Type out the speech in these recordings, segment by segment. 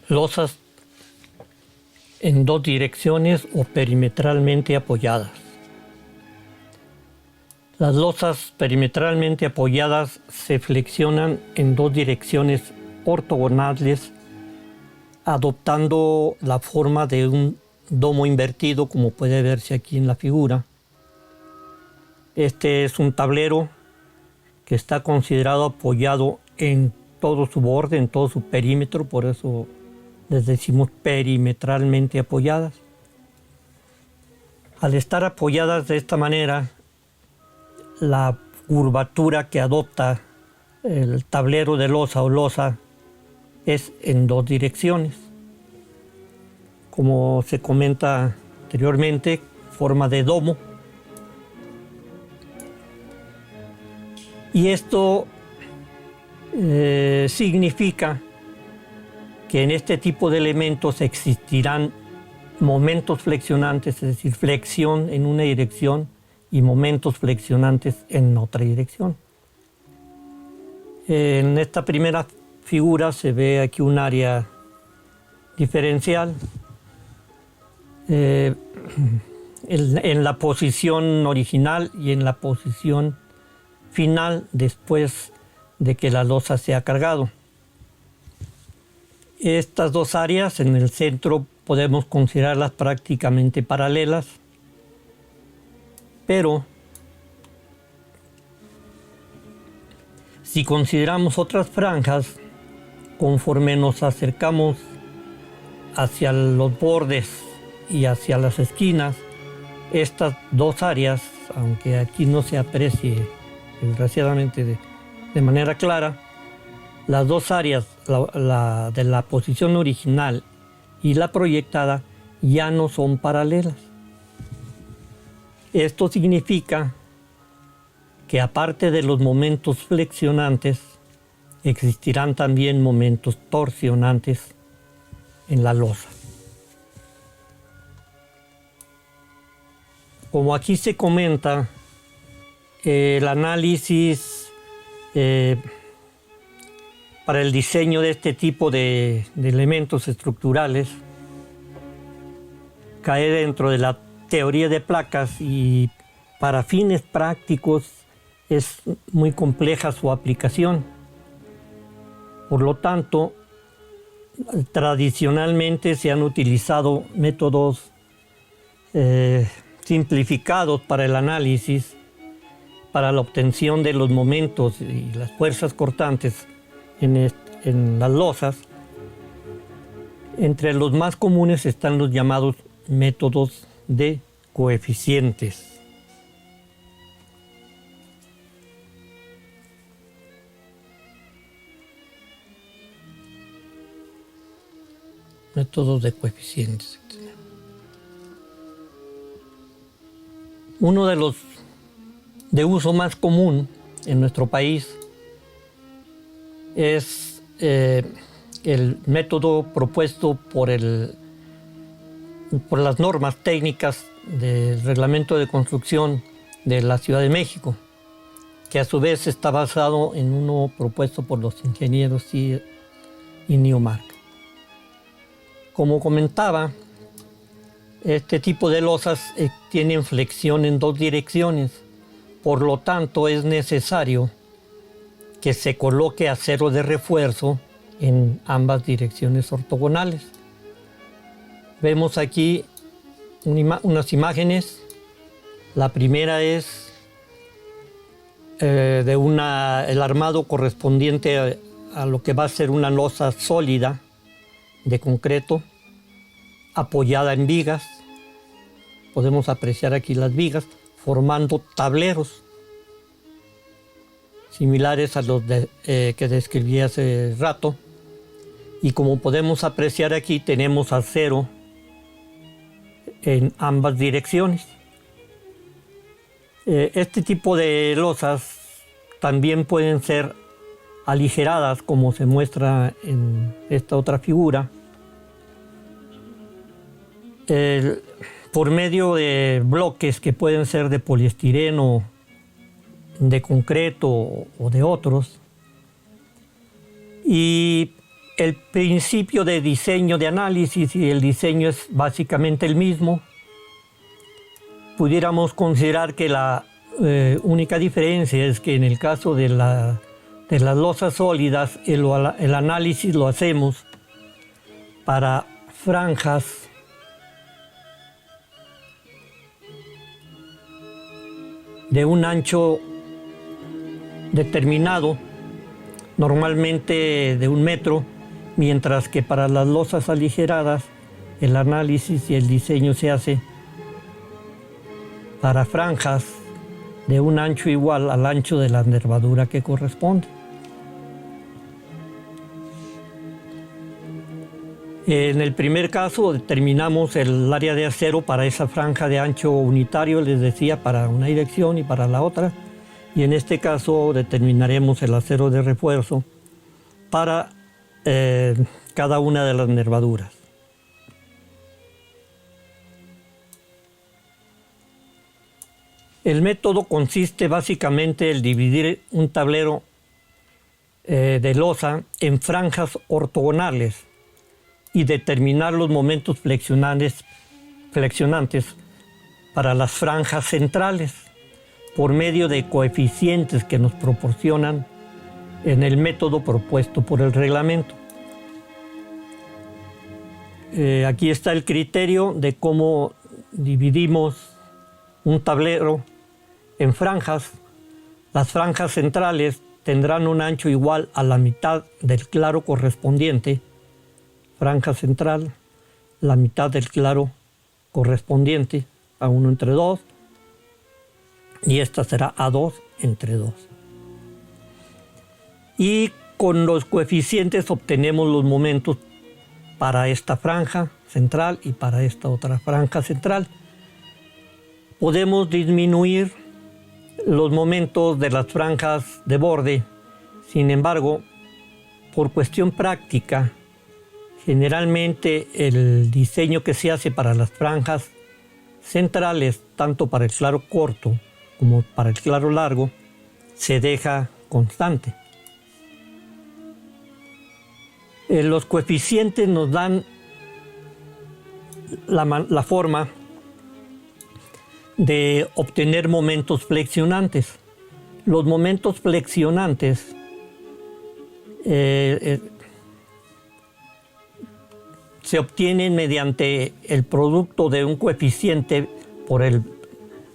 Losas en dos direcciones o perimetralmente apoyadas. Las losas perimetralmente apoyadas se flexionan en dos direcciones ortogonales, adoptando la forma de un domo invertido, como puede verse aquí en la figura. Este es un tablero que está considerado apoyado en todo su borde, en todo su perímetro, por eso les decimos perimetralmente apoyadas. Al estar apoyadas de esta manera, la curvatura que adopta el tablero de losa o losa es en dos direcciones. Como se comenta anteriormente, forma de domo. Y esto significa que en este tipo de elementos existirán momentos flexionantes, es decir, flexión en una dirección y momentos flexionantes en otra dirección. En esta primera figura se ve aquí un área diferencial. En la posición original y en la posición final después de que la losa se ha cargado. Estas dos áreas en el centro podemos considerarlas prácticamente paralelas, pero si consideramos otras franjas, conforme nos acercamos hacia los bordes y hacia las esquinas, estas dos áreas, aunque aquí no se aprecie desgraciadamente de manera clara, las dos áreas, la de la posición original y la proyectada, ya no son paralelas. Esto significa que aparte de los momentos flexionantes, existirán también momentos torsionantes en la losa. Como aquí se comenta, el análisis para el diseño de este tipo de elementos estructurales cae dentro de la teoría de placas y para fines prácticos es muy compleja su aplicación. Por lo tanto, tradicionalmente se han utilizado métodos simplificados para el análisis, para la obtención de los momentos y las fuerzas cortantes en las losas. Entre los más comunes están los llamados métodos de coeficientes. Métodos de coeficientes. Uno de los de uso más común en nuestro país es el método propuesto por las normas técnicas del Reglamento de Construcción de la Ciudad de México, que a su vez está basado en uno propuesto por los ingenieros CIE y Newmark. Como comentaba, este tipo de losas tienen flexión en dos direcciones, por lo tanto es necesario que se coloque acero de refuerzo en ambas direcciones ortogonales. Vemos aquí unas imágenes. La primera es el armado correspondiente a lo que va a ser una losa sólida de concreto apoyada en vigas. Podemos apreciar aquí las vigas formando tableros similares a los que describí hace rato. Y como podemos apreciar aquí, tenemos acero en ambas direcciones. Este tipo de losas también pueden ser aligeradas, como se muestra en esta otra figura, por medio de bloques que pueden ser de poliestireno, de concreto o de otros. Y el principio de diseño de análisis y el diseño es básicamente el mismo. Pudiéramos considerar que la única diferencia es que en el caso de las losas sólidas el análisis lo hacemos para franjas de un ancho determinado, normalmente de 1 metro, mientras que para las losas aligeradas el análisis y el diseño se hace para franjas de un ancho igual al ancho de la nervadura que corresponde. En el primer caso determinamos el área de acero para esa franja de ancho unitario, les decía, para una dirección y para la otra. Y en este caso determinaremos el acero de refuerzo para cada una de las nervaduras. El método consiste básicamente en dividir un tablero de losa en franjas ortogonales y determinar los momentos flexionantes para las franjas centrales por medio de coeficientes que nos proporcionan en el método propuesto por el reglamento. Aquí está el criterio de cómo dividimos un tablero en franjas. Las franjas centrales tendrán un ancho igual a la mitad del claro correspondiente. Franja central, la mitad del claro correspondiente a 1 entre 2, y esta será A2 entre 2. Y con los coeficientes obtenemos los momentos para esta franja central y para esta otra franja central. Podemos disminuir los momentos de las franjas de borde. Sin embargo, por cuestión práctica, generalmente el diseño que se hace para las franjas centrales, tanto para el claro corto como para el claro largo, se deja constante. Los coeficientes nos dan la forma de obtener momentos flexionantes. Los momentos flexionantes se obtienen mediante el producto de un coeficiente por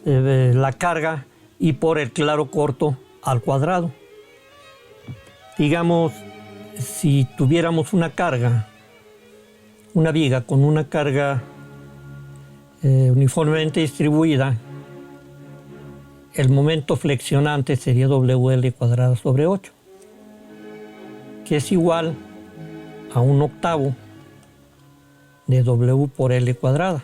la carga y por el claro corto al cuadrado. Digamos, si tuviéramos una viga con una carga uniformemente distribuida, el momento flexionante sería WL cuadrado sobre 8, que es igual a 1/8 de W por L cuadrada,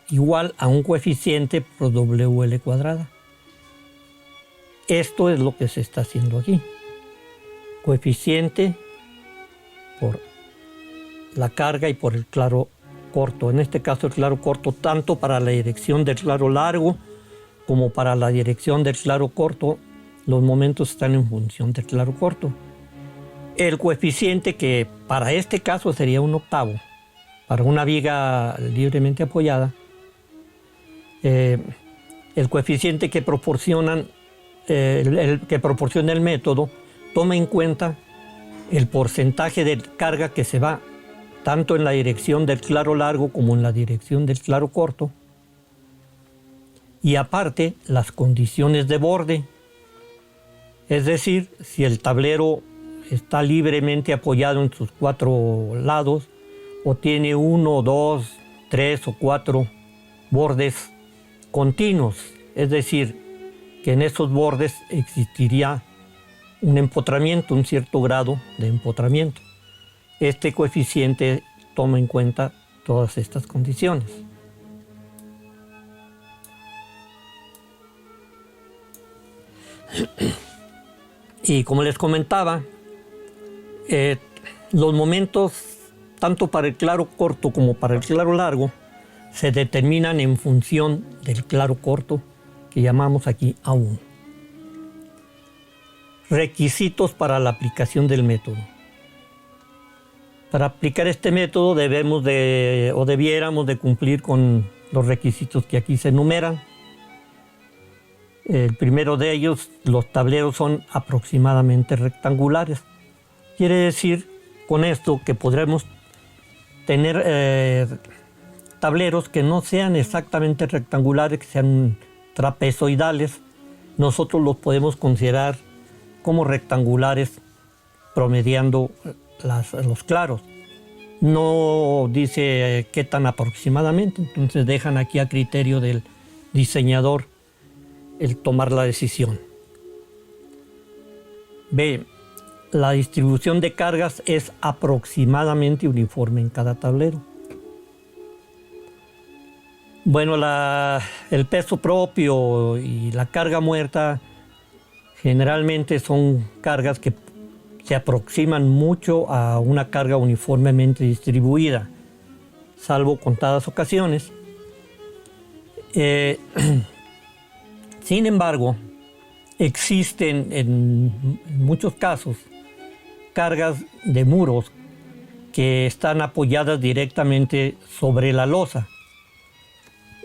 igual a un coeficiente por WL cuadrada. Esto es lo que se está haciendo aquí. Coeficiente por la carga y por el claro corto. En este caso el claro corto tanto para la dirección del claro largo como para la dirección del claro corto, los momentos están en función del claro corto. El coeficiente, que para este caso sería 1/8 para una viga libremente apoyada, el coeficiente que proporciona el método toma en cuenta el porcentaje de carga que se va tanto en la dirección del claro largo como en la dirección del claro corto, y aparte las condiciones de borde. Es decir, si el tablero está libremente apoyado en sus 4 lados o tiene 1, 2, 3 o 4 bordes continuos, es decir, que en esos bordes existiría un empotramiento, un cierto grado de empotramiento. Este coeficiente toma en cuenta todas estas condiciones. Y como les comentaba, los momentos tanto para el claro corto como para el claro largo se determinan en función del claro corto, que llamamos aquí A1. Requisitos para la aplicación del método. Para aplicar este método debiéramos de cumplir con los requisitos que aquí se enumeran. El primero de ellos, los tableros son aproximadamente rectangulares. Quiere decir con esto que podremos tener tableros que no sean exactamente rectangulares, que sean trapezoidales. Nosotros los podemos considerar como rectangulares promediando los claros. No dice qué tan aproximadamente, entonces dejan aquí a criterio del diseñador el tomar la decisión. B. La distribución de cargas es aproximadamente uniforme en cada tablero. Bueno, el peso propio y la carga muerta generalmente son cargas que se aproximan mucho a una carga uniformemente distribuida, salvo contadas ocasiones. Sin embargo, existen en muchos casos cargas de muros que están apoyadas directamente sobre la losa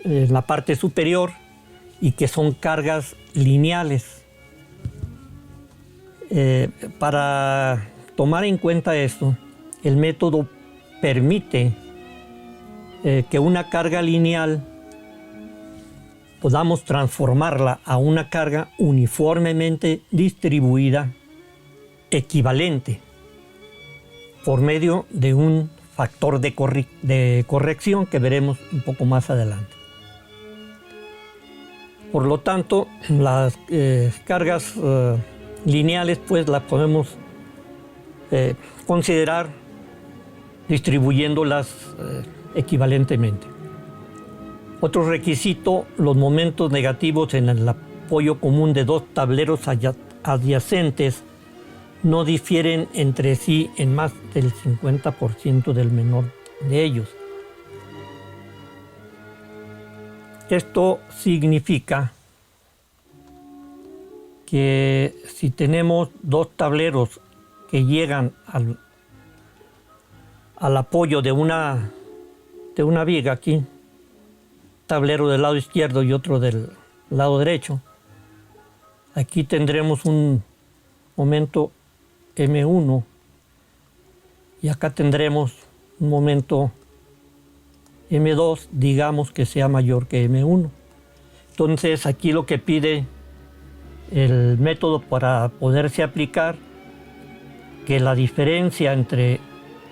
en la parte superior y que son cargas lineales. Para tomar en cuenta esto, el método permite que una carga lineal podamos transformarla a una carga uniformemente distribuida equivalente por medio de un factor de corrección que veremos un poco más adelante. Por lo tanto, las cargas lineales pues las podemos considerar distribuyéndolas equivalentemente. Otro requisito, los momentos negativos en el apoyo común de dos tableros adyacentes no difieren entre sí en más del 50% del menor de ellos. Esto significa que si tenemos dos tableros que llegan al apoyo de una viga aquí, tablero del lado izquierdo y otro del lado derecho, aquí tendremos un momento M1 y acá tendremos un momento M2, digamos que sea mayor que M1. Entonces aquí lo que pide el método para poderse aplicar, que la diferencia entre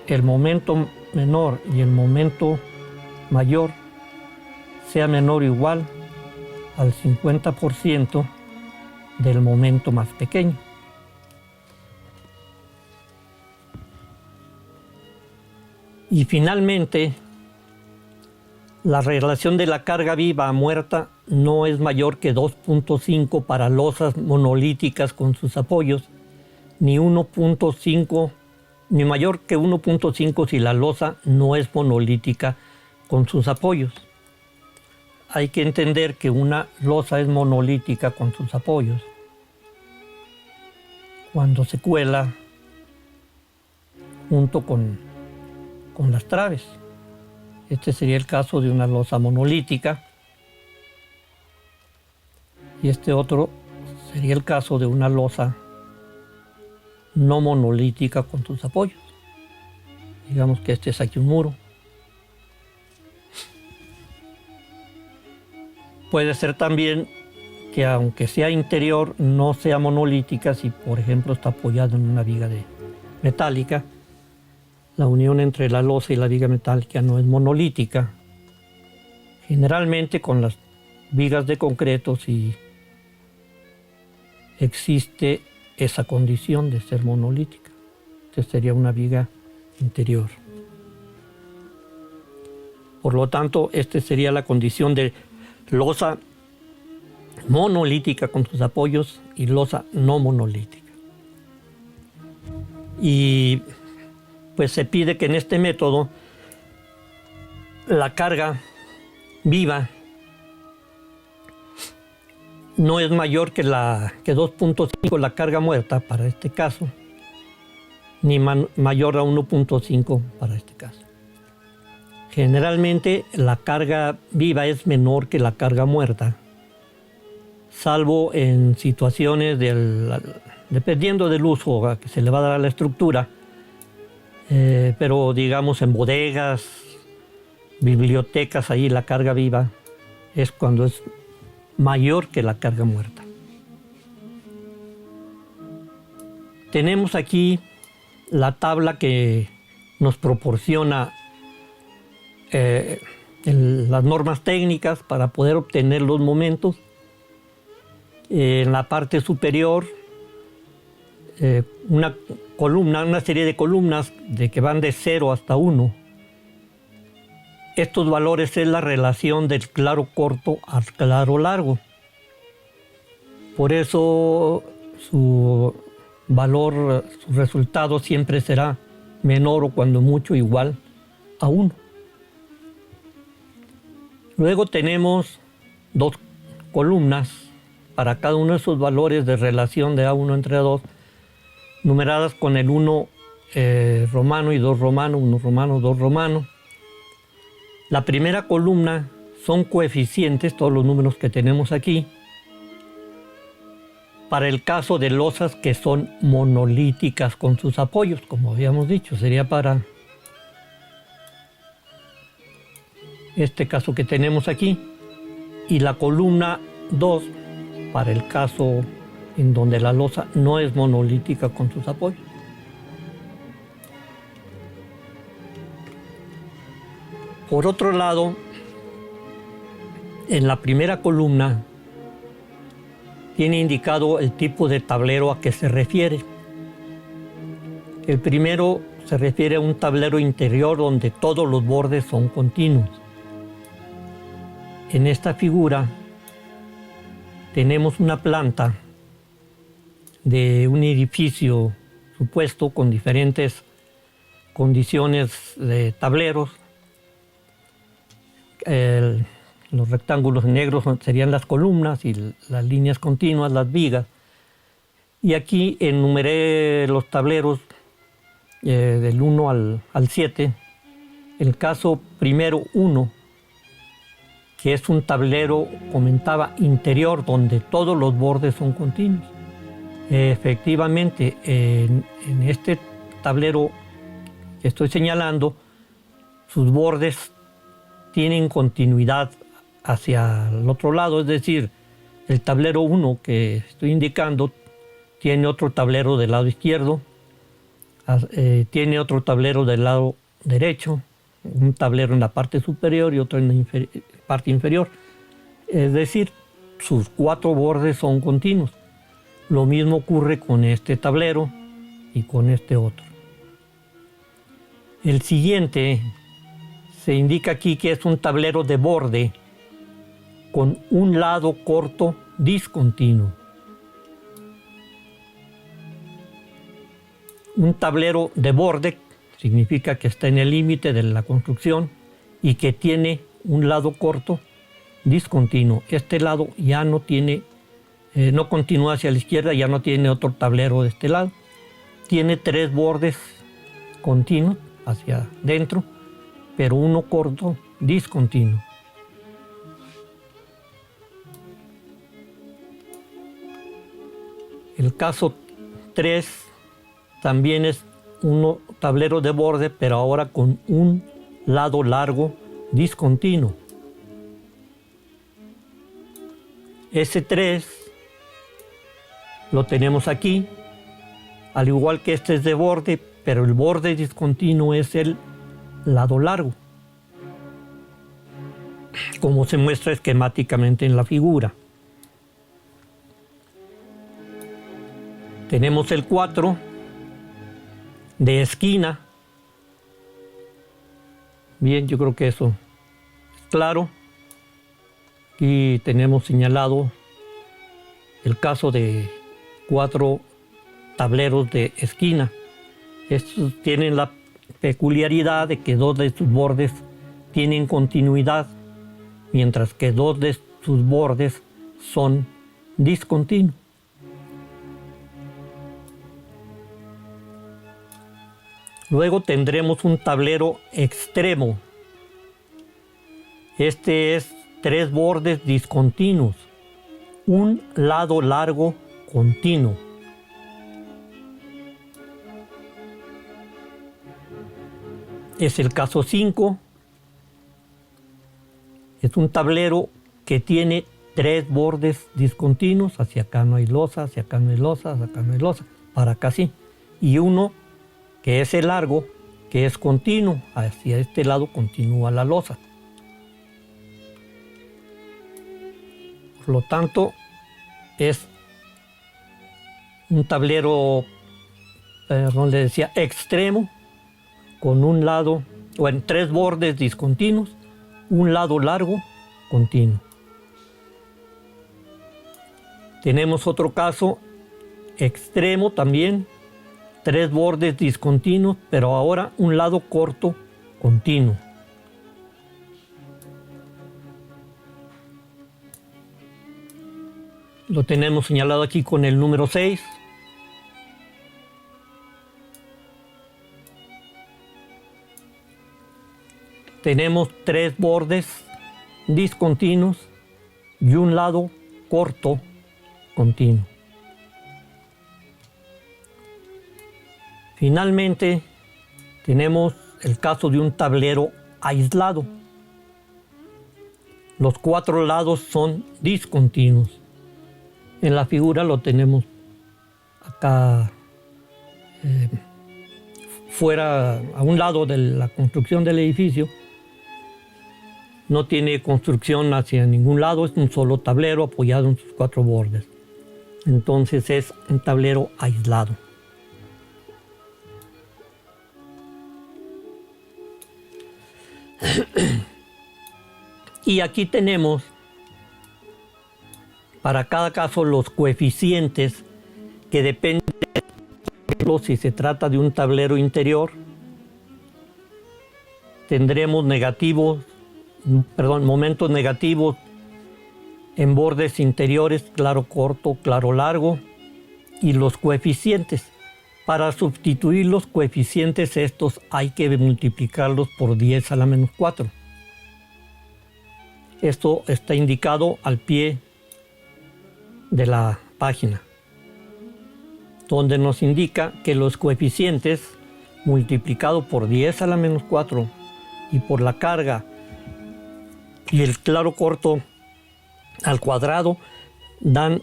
el momento menor y el momento mayor sea menor o igual al 50% del momento más pequeño. Y finalmente, la relación de la carga viva a muerta no es mayor que 2.5 para losas monolíticas con sus apoyos, ni 1.5, ni mayor que 1.5 si la losa no es monolítica con sus apoyos. Hay que entender que una losa es monolítica con sus apoyos cuando se cuela junto con las traves. Este sería el caso de una losa monolítica y este otro sería el caso de una losa no monolítica con sus apoyos. Digamos que este es aquí un muro. Puede ser también que aunque sea interior no sea monolítica si por ejemplo está apoyado en una viga metálica. La unión entre la losa y la viga metálica no es monolítica. Generalmente con las vigas de concreto sí existe esa condición de ser monolítica. Esta sería una viga interior. Por lo tanto, esta sería la condición de losa monolítica con sus apoyos y losa no monolítica. Y pues se pide que en este método la carga viva no es mayor que 2.5 la carga muerta para este caso, ni mayor a 1.5 para este caso. Generalmente la carga viva es menor que la carga muerta, salvo en situaciones dependiendo del uso que se le va a dar a la estructura, pero digamos en bodegas, bibliotecas, ahí la carga viva es cuando es mayor que la carga muerta. Tenemos aquí la tabla que nos proporciona las normas técnicas para poder obtener los momentos. En la parte superior, una serie de columnas que van de 0 hasta 1. Estos valores es la relación del claro corto al claro largo. Por eso su valor, su resultado siempre será menor o cuando mucho igual a 1. Luego tenemos 2 columnas para cada uno de esos valores de relación de A1 entre A2, numeradas con el 1 romano y 2 romano, 1 romano, 2 romano. La primera columna son coeficientes, todos los números que tenemos aquí, para el caso de losas que son monolíticas con sus apoyos, como habíamos dicho, sería para este caso que tenemos aquí, y la columna 2 para el caso en donde la losa no es monolítica con sus apoyos. Por otro lado, en la primera columna tiene indicado el tipo de tablero a que se refiere. El primero se refiere a un tablero interior donde todos los bordes son continuos. En esta figura tenemos una planta de un edificio supuesto con diferentes condiciones de tableros. Los rectángulos negros serían las columnas y las líneas continuas, las vigas. Y aquí enumeré los tableros del 1 al 7. El caso primero 1, que es un tablero, comentaba, interior, donde todos los bordes son continuos. Efectivamente, en este tablero que estoy señalando, sus bordes tienen continuidad hacia el otro lado, es decir, el tablero 1 que estoy indicando tiene otro tablero del lado izquierdo, tiene otro tablero del lado derecho, un tablero en la parte superior y otro en la parte inferior. Es decir, sus 4 bordes son continuos. Lo mismo ocurre con este tablero y con este otro. El siguiente se indica aquí que es un tablero de borde con un lado corto discontinuo. Un tablero de borde significa que está en el límite de la construcción y que tiene un lado corto discontinuo. Este lado ya no tiene, no continúa hacia la izquierda, ya no tiene otro tablero de este lado. Tiene 3 bordes continuos hacia dentro, pero uno corto discontinuo. El caso 3 también es un tablero de borde, pero ahora con un lado largo discontinuo. Ese 3 lo tenemos aquí, al igual que este es de borde, pero el borde discontinuo es el lado largo, como se muestra esquemáticamente en la figura. Tenemos el 4 de esquina. Bien, yo creo que eso es claro. Aquí tenemos señalado el caso de 4 tableros de esquina. Estos tienen la peculiaridad de que 2 de sus bordes tienen continuidad, mientras que 2 de sus bordes son discontinuo. Luego tendremos un tablero extremo. Este es 3 bordes discontinuos, un lado largo continuo. Es el caso 5. Es un tablero que tiene 3 bordes discontinuos. Hacia acá no hay losa, hacia acá no hay losa, hacia acá no hay losa. Para acá sí. Y uno que es el largo, que es continuo. Hacia este lado continúa la losa. Por lo tanto, es un tablero, le decía, extremo, con un lado, o en 3 bordes discontinuos, un lado largo continuo. Tenemos otro caso extremo también, 3 bordes discontinuos, pero ahora un lado corto continuo. Lo tenemos señalado aquí con el número 6. Tenemos 3 bordes discontinuos y un lado corto continuo. Finalmente, tenemos el caso de un tablero aislado. Los 4 lados son discontinuos. En la figura lo tenemos acá fuera, a un lado de la construcción del edificio. No tiene construcción hacia ningún lado, es un solo tablero apoyado en sus 4 bordes. Entonces es un tablero aislado. Y aquí tenemos para cada caso los coeficientes que dependen, por ejemplo, si se trata de un tablero interior, tendremos momentos negativos en bordes interiores, claro corto, claro largo, y los coeficientes. Para sustituir los coeficientes estos hay que multiplicarlos por 10 a la menos 4. Esto está indicado al pie de la página, donde nos indica que los coeficientes multiplicado por 10 a la menos 4 y por la carga y el claro corto al cuadrado dan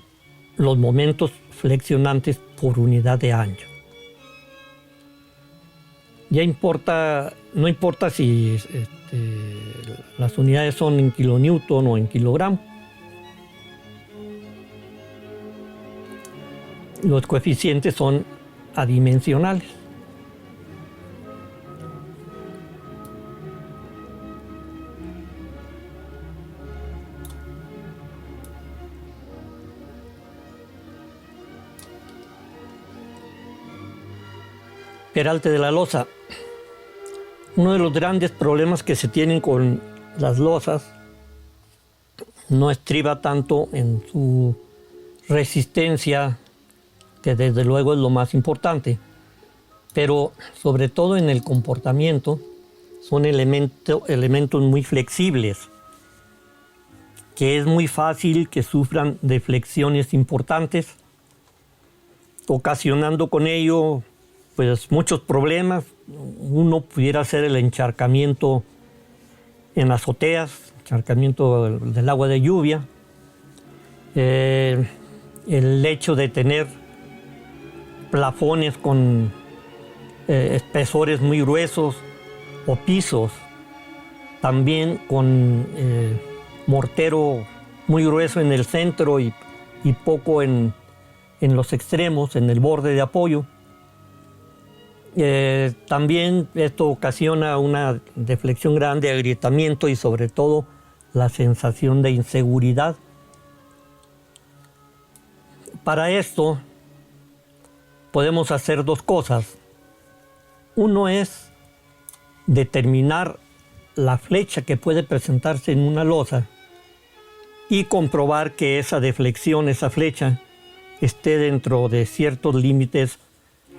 los momentos flexionantes por unidad de ancho. Ya no importa si las unidades son en kilonewton o en kilogramo. Los coeficientes son adimensionales. Peralte de la losa. Uno de los grandes problemas que se tienen con las losas no estriba tanto en su resistencia, que desde luego es lo más importante, pero sobre todo en el comportamiento. Son elementos muy flexibles, que es muy fácil que sufran de flexiones importantes, ocasionando con ello pues muchos problemas. Uno pudiera ser el encharcamiento en azoteas, encharcamiento del agua de lluvia, el hecho de tener plafones con espesores muy gruesos o pisos también con mortero muy grueso en el centro y poco en los extremos, en el borde de apoyo. También esto ocasiona una deflexión grande, agrietamiento y sobre todo la sensación de inseguridad. Para esto podemos hacer 2 cosas. Uno es determinar la flecha que puede presentarse en una losa y comprobar que esa deflexión, esa flecha, esté dentro de ciertos límites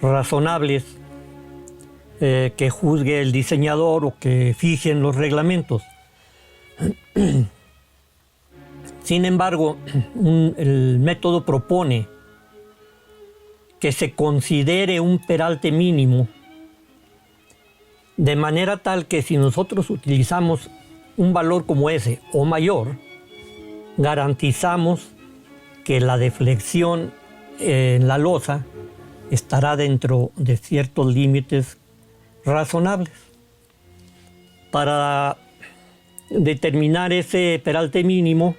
razonables que juzgue el diseñador o que fijen los reglamentos. Sin embargo, el método propone que se considere un peralte mínimo, de manera tal que si nosotros utilizamos un valor como ese o mayor, garantizamos que la deflexión en la losa estará dentro de ciertos límites razonables. Para determinar ese peralte mínimo,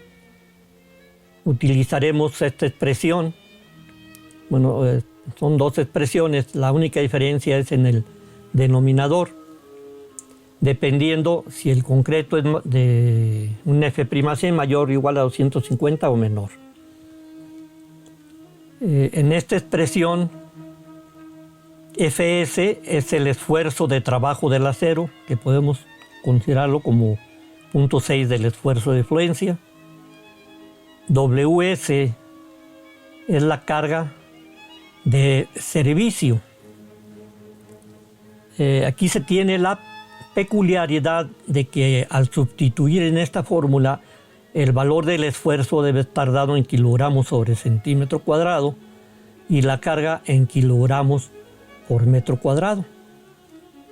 utilizaremos esta expresión. Bueno, son dos expresiones, la única diferencia es en el denominador, dependiendo si el concreto es de un F'C mayor o igual a 250 o menor. En esta expresión, Fs es el esfuerzo de trabajo del acero, que podemos considerarlo como 0.6 del esfuerzo de fluencia. Ws es la carga de servicio. Aquí se tiene la peculiaridad de que al sustituir en esta fórmula el valor del esfuerzo debe estar dado en kilogramos sobre centímetro cuadrado y la carga en kilogramos por metro cuadrado.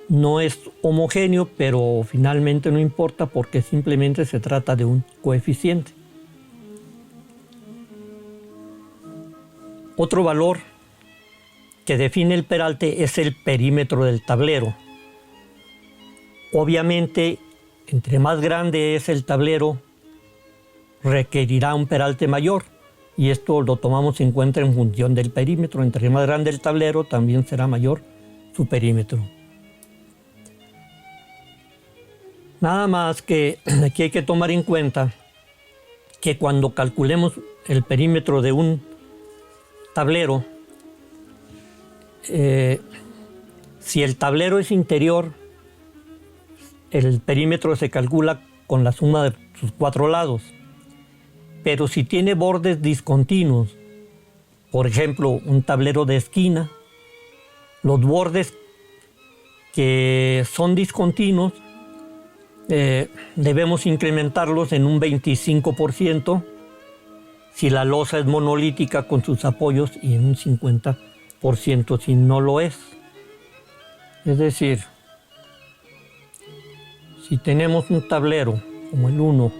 No es homogéneo, pero finalmente no importa porque simplemente se trata de un coeficiente. Otro valor que define el peralte es el perímetro del tablero. Obviamente, entre más grande es el tablero, requerirá un peralte mayor, y esto lo tomamos en cuenta en función del perímetro. Entre más grande el tablero, también será mayor su perímetro. Nada más que aquí hay que tomar en cuenta que cuando calculemos el perímetro de un tablero, si el tablero es interior, el perímetro se calcula con la suma de sus cuatro lados. Pero si tiene bordes discontinuos, por ejemplo, un tablero de esquina, los bordes que son discontinuos debemos incrementarlos en un 25% si la losa es monolítica con sus apoyos y en un 50% si no lo es. Es decir, si tenemos un tablero como el 1,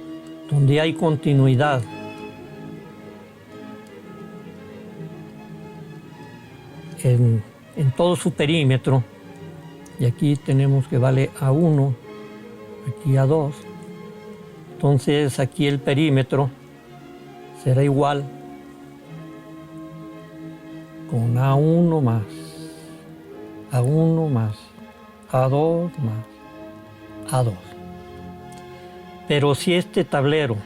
donde hay continuidad en todo su perímetro, y aquí tenemos que vale A1, aquí A2, entonces aquí el perímetro será igual con A1 más A1 más A2 más A2. Pero si este tablero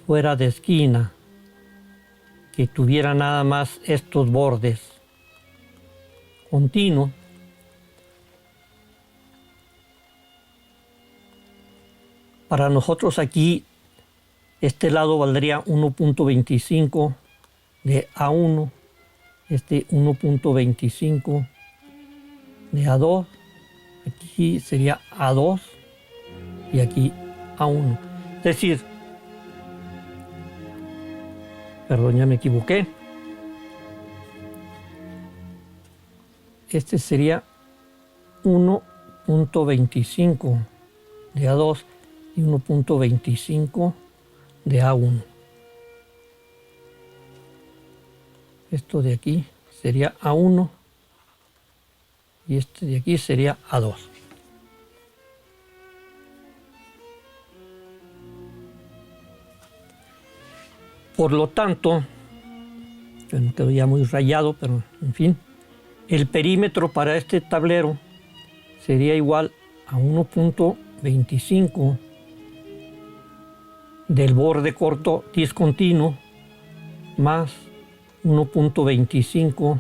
fuera de esquina, que tuviera nada más estos bordes continuos, para nosotros aquí este lado valdría 1.25 de A1, este 1.25 de A2, aquí sería A2 y aquí A1. Es decir, perdón, ya me equivoqué. Este sería 1.25 de A2 y 1.25 de A1. Esto de aquí sería A1 y este de aquí sería A2. Por lo tanto, me quedó ya muy rayado, pero en fin, el perímetro para este tablero sería igual a 1.25 del borde corto discontinuo más 1.25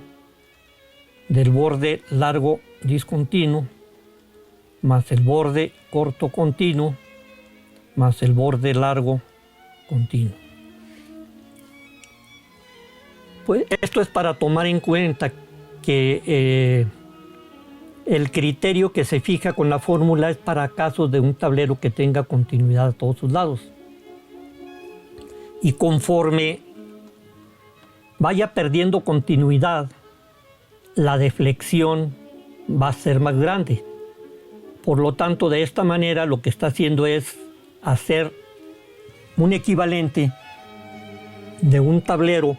del borde largo discontinuo más el borde corto continuo más el borde largo continuo. Pues esto es para tomar en cuenta que el criterio que se fija con la fórmula es para casos de un tablero que tenga continuidad a todos sus lados. Y conforme vaya perdiendo continuidad, la deflexión va a ser más grande. Por lo tanto, de esta manera lo que está haciendo es hacer un equivalente de un tablero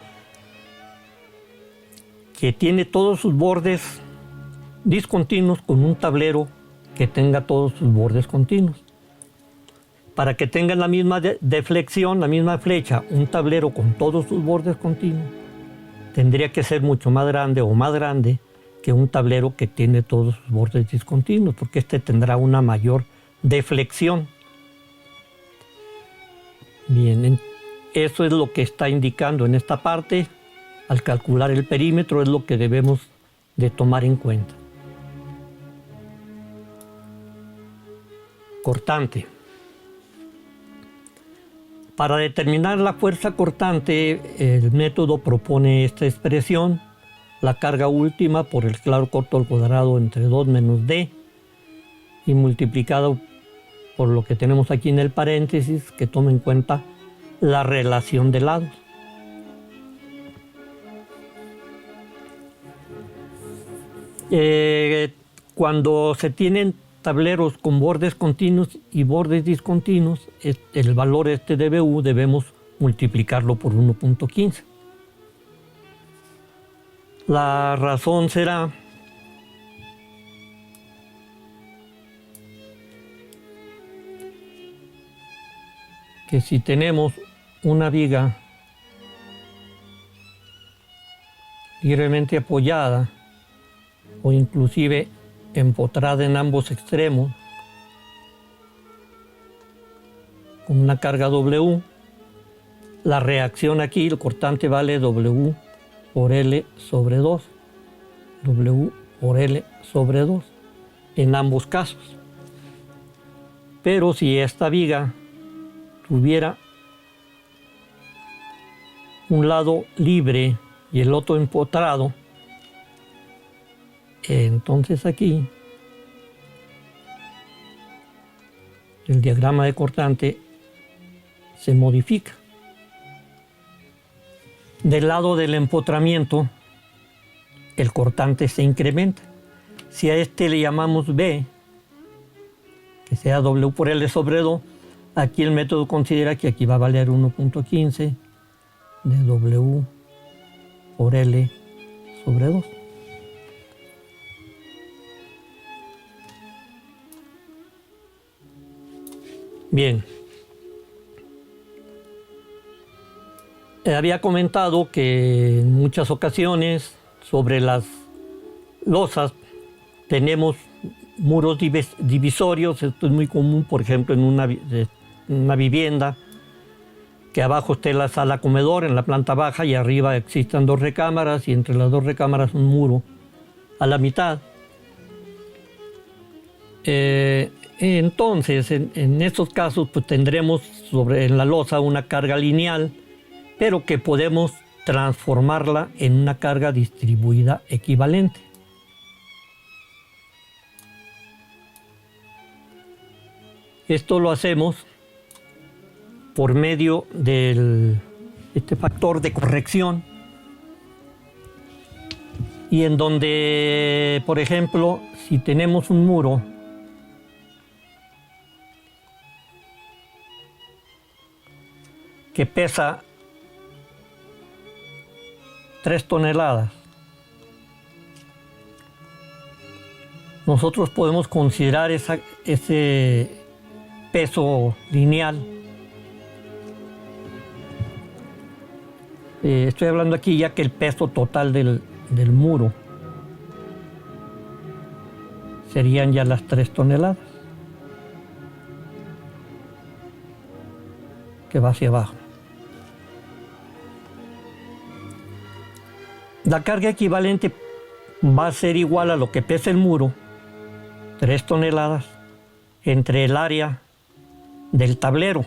que tiene todos sus bordes discontinuos con un tablero que tenga todos sus bordes continuos. Para que tengan la misma deflexión, la misma flecha, un tablero con todos sus bordes continuos, tendría que ser mucho más grande o más grande que un tablero que tiene todos sus bordes discontinuos, porque este tendrá una mayor deflexión. Bien, eso es lo que está indicando en esta parte. Al calcular el perímetro es lo que debemos de tomar en cuenta. Cortante. Para determinar la fuerza cortante, el método propone esta expresión: la carga última por el claro corto al cuadrado entre 2 menos d, y multiplicado por lo que tenemos aquí en el paréntesis, que tome en cuenta la relación de lados. Cuando se tienen tableros con bordes continuos y bordes discontinuos, el valor de BU debemos multiplicarlo por 1.15. La razón será que si tenemos una viga libremente apoyada o inclusive empotrada en ambos extremos con una carga W, la reacción aquí, el cortante vale W por L sobre 2, W por L sobre 2 en ambos casos. Pero si esta viga tuviera un lado libre y el otro empotrado, entonces aquí el diagrama de cortante se modifica. Del lado del empotramiento, el cortante se incrementa. Si a este le llamamos B, que sea W por L sobre 2, aquí el método considera que aquí va a valer 1.15 de W por L sobre 2. Bien. Había comentado que en muchas ocasiones sobre las losas tenemos muros divisorios. Esto es muy común, por ejemplo, en una vivienda, que abajo esté la sala comedor en la planta baja y arriba existan 2 recámaras y entre las 2 recámaras un muro a la mitad. Entonces, en estos casos, pues tendremos en la losa una carga lineal, pero que podemos transformarla en una carga distribuida equivalente. Esto lo hacemos por medio de este factor de corrección, y en donde, por ejemplo, si tenemos un muro que pesa 3 toneladas, nosotros podemos considerar ese peso lineal. Estoy hablando aquí ya que el peso total del muro serían ya las 3 toneladas que va hacia abajo. La carga equivalente va a ser igual a lo que pesa el muro, 3 toneladas, entre el área del tablero.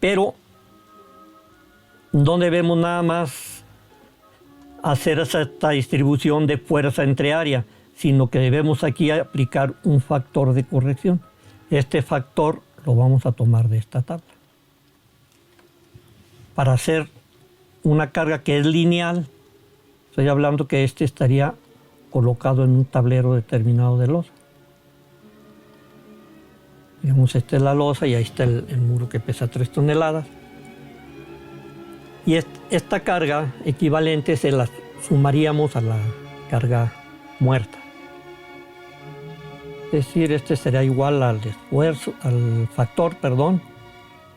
Pero no debemos nada más hacer esta distribución de fuerza entre áreas, sino que debemos aquí aplicar un factor de corrección. Este factor lo vamos a tomar de esta tabla. Para hacer una carga que es lineal, estoy hablando que este estaría colocado en un tablero determinado de losa. Digamos, esta es la losa y ahí está el muro que pesa 3 toneladas. Y esta carga equivalente se la sumaríamos a la carga muerta. Es decir, este será igual al esfuerzo, al factor,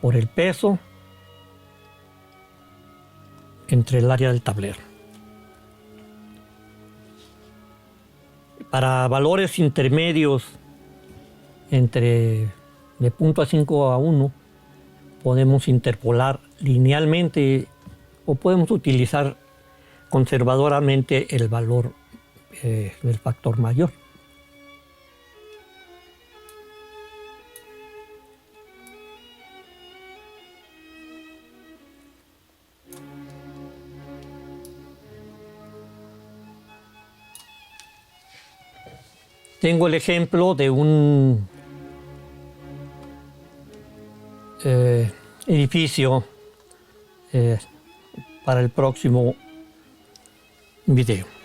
por el peso entre el área del tablero. Para valores intermedios de 0.5 a 1, podemos interpolar linealmente o podemos utilizar conservadoramente el valor del factor mayor. Tengo el ejemplo de un edificio para el próximo video.